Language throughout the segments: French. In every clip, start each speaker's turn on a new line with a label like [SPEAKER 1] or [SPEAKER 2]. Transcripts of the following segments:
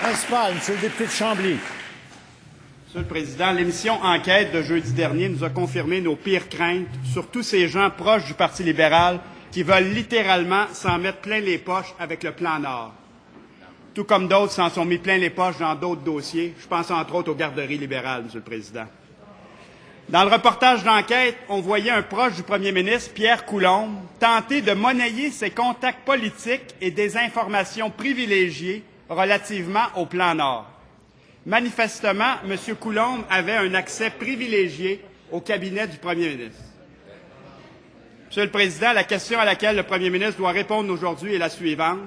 [SPEAKER 1] Principal, Monsieur le député de Chambly.
[SPEAKER 2] Monsieur le Président, l'émission Enquête de jeudi dernier nous a confirmé nos pires craintes sur tous ces gens proches du Parti libéral qui veulent littéralement s'en mettre plein les poches avec le plan Nord. Tout comme d'autres s'en sont mis plein les poches dans d'autres dossiers. Je pense entre autres aux garderies libérales, Monsieur le Président. Dans le reportage d'enquête, on voyait un proche du premier ministre, Pierre Coulombe, tenter de monnayer ses contacts politiques et des informations privilégiées relativement au plan Nord. Manifestement, M. Coulombe avait un accès privilégié au cabinet du premier ministre. Monsieur le Président, la question à laquelle le premier ministre doit répondre aujourd'hui est la suivante.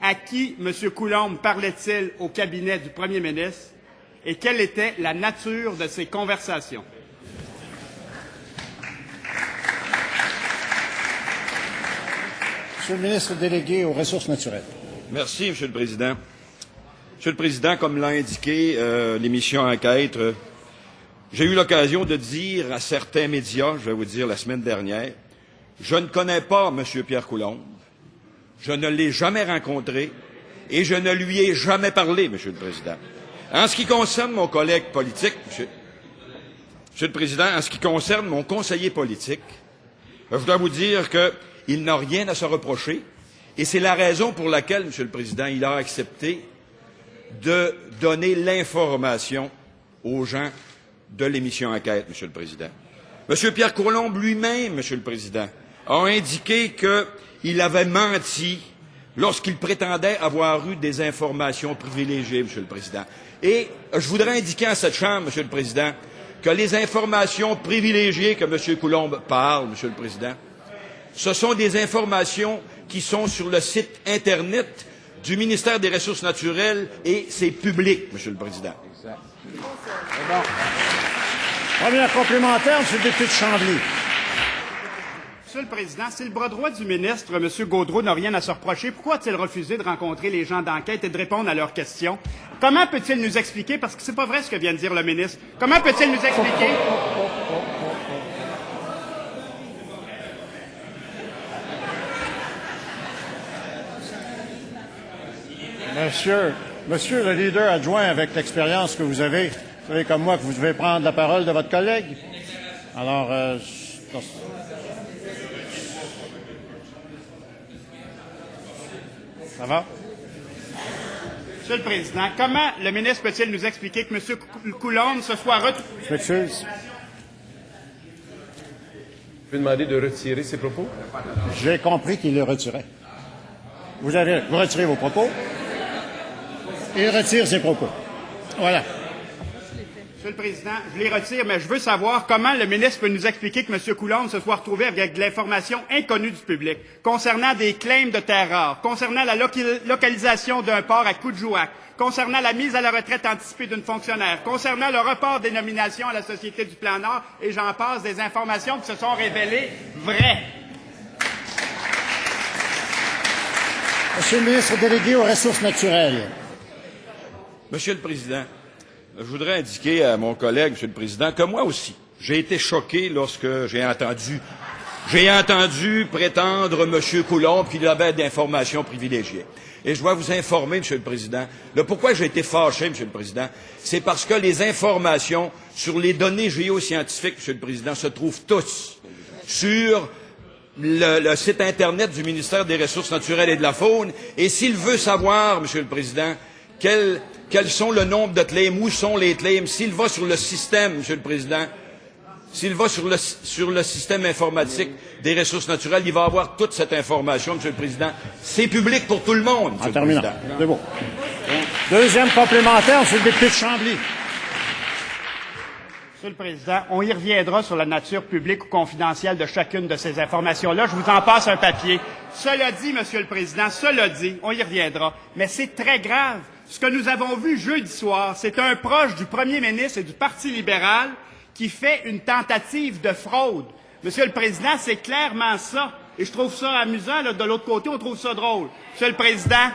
[SPEAKER 2] À qui M. Coulombe parlait-il au cabinet du premier ministre et quelle était la nature de ces conversations?
[SPEAKER 1] Monsieur le ministre délégué aux Ressources naturelles.
[SPEAKER 3] Merci, Monsieur le Président. Monsieur le Président, comme l'a indiqué l'émission Enquête, j'ai eu l'occasion de dire à certains médias, je vais vous dire la semaine dernière, je ne connais pas M. Pierre Coulombe, je ne l'ai jamais rencontré et je ne lui ai jamais parlé, Monsieur le Président. En ce qui concerne mon collègue politique, Monsieur le Président, en ce qui concerne mon conseiller politique, je dois vous dire qu'il n'a rien à se reprocher et c'est la raison pour laquelle, Monsieur le Président, il a accepté de donner l'information aux gens de l'émission Enquête, Monsieur le Président. Monsieur Pierre Coulombe lui-même, Monsieur le Président, a indiqué qu'il avait menti lorsqu'il prétendait avoir eu des informations privilégiées, Monsieur le Président. Et je voudrais indiquer à cette Chambre, Monsieur le Président, que les informations privilégiées que M. Coulombe parle, Monsieur le Président, ce sont des informations qui sont sur le site Internet du ministère des Ressources naturelles et c'est public, Monsieur le Président.
[SPEAKER 1] Bon. Première complémentaire, Monsieur le député de Chambly.
[SPEAKER 2] Monsieur le Président, si le bras droit du ministre, M. Gaudreau, n'a rien à se reprocher, pourquoi a-t-il refusé de rencontrer les gens d'enquête et de répondre à leurs questions? Comment peut-il nous expliquer, parce que c'est pas vrai ce que vient de dire le ministre, comment peut-il nous expliquer...
[SPEAKER 1] Monsieur le leader adjoint, avec l'expérience que vous savez comme moi que vous devez prendre la parole de votre collègue. Alors, ça va?
[SPEAKER 2] Monsieur le Président, comment le ministre peut-il nous expliquer que M. Coulombe se soit retrouvé...
[SPEAKER 1] Je m'excuse.
[SPEAKER 4] Je vais demander de retirer ses propos.
[SPEAKER 1] J'ai compris qu'il le retirait. Vous retirez vos propos. Il retire ses propos. Voilà.
[SPEAKER 2] Monsieur le Président, je les retire, mais je veux savoir comment le ministre peut nous expliquer que M. Coulombe se soit retrouvé avec de l'information inconnue du public concernant des claims de terres rares, concernant la localisation d'un port à Coudjouac, concernant la mise à la retraite anticipée d'une fonctionnaire, concernant le report des nominations à la Société du Plan Nord, et j'en passe, des informations qui se sont révélées vraies.
[SPEAKER 1] Monsieur le ministre délégué aux Ressources naturelles.
[SPEAKER 3] Monsieur le Président, je voudrais indiquer à mon collègue, Monsieur le Président, que moi aussi, j'ai été choqué lorsque j'ai entendu prétendre M. Coulombe qu'il avait d'informations privilégiées. Et je dois vous informer, Monsieur le Président, le pourquoi j'ai été fâché, Monsieur le Président, c'est parce que les informations sur les données géoscientifiques, Monsieur le Président, se trouvent tous sur le site Internet du ministère des Ressources naturelles et de la Faune. Et s'il veut savoir, Monsieur le Président, quels sont le nombre de claims, où sont les claims, s'il va sur le système, Monsieur le Président, s'il va sur le système informatique des ressources naturelles, il va avoir toute cette information, Monsieur le Président. C'est public pour tout le monde, Monsieur le Président.
[SPEAKER 1] C'est bon. Deuxième complémentaire, Monsieur le député de Chambly.
[SPEAKER 2] Monsieur le Président, on y reviendra sur la nature publique ou confidentielle de chacune de ces informations-là. Je vous en passe un papier. Cela dit, Monsieur le Président, cela dit, on y reviendra. Mais c'est très grave. Ce que nous avons vu jeudi soir, c'est un proche du premier ministre et du Parti libéral qui fait une tentative de fraude. Monsieur le Président, c'est clairement ça. Et je trouve ça amusant. Là, de l'autre côté, on trouve ça drôle. Monsieur le Président,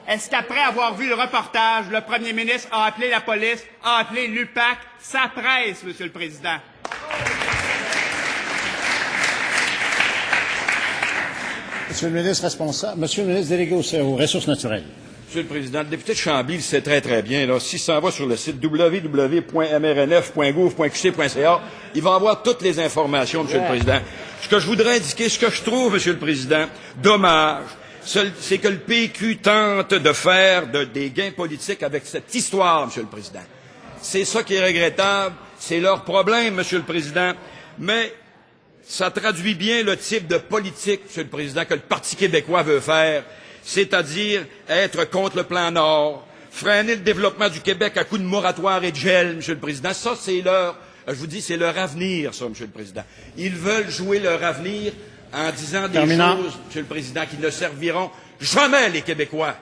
[SPEAKER 2] est-ce qu'après avoir vu le reportage, le premier ministre a appelé la police, a appelé l'UPAC? Ça presse, Monsieur le Président.
[SPEAKER 1] Monsieur le ministre responsable, Monsieur le ministre délégué aux Ressources naturelles.
[SPEAKER 3] Monsieur le Président, le député de Chambly le sait très, très bien. Là, s'il s'en va sur le site www.mrnf.gouv.qc.ca, il va avoir toutes les informations, Monsieur le Président. Ce que je voudrais indiquer, ce que je trouve, Monsieur le Président, dommage, c'est que le PQ tente de faire des gains politiques avec cette histoire, Monsieur le Président. C'est ça qui est regrettable. C'est leur problème, Monsieur le Président. Mais ça traduit bien le type de politique, Monsieur le Président, que le Parti québécois veut faire, c'est-à-dire être contre le plan Nord, freiner le développement du Québec à coups de moratoire et de gel, Monsieur le Président. Ça, c'est je vous dis, c'est leur avenir, ça, Monsieur le Président. Ils veulent jouer leur avenir en disant des choses, Monsieur le Président, qui ne serviront jamais les Québécois.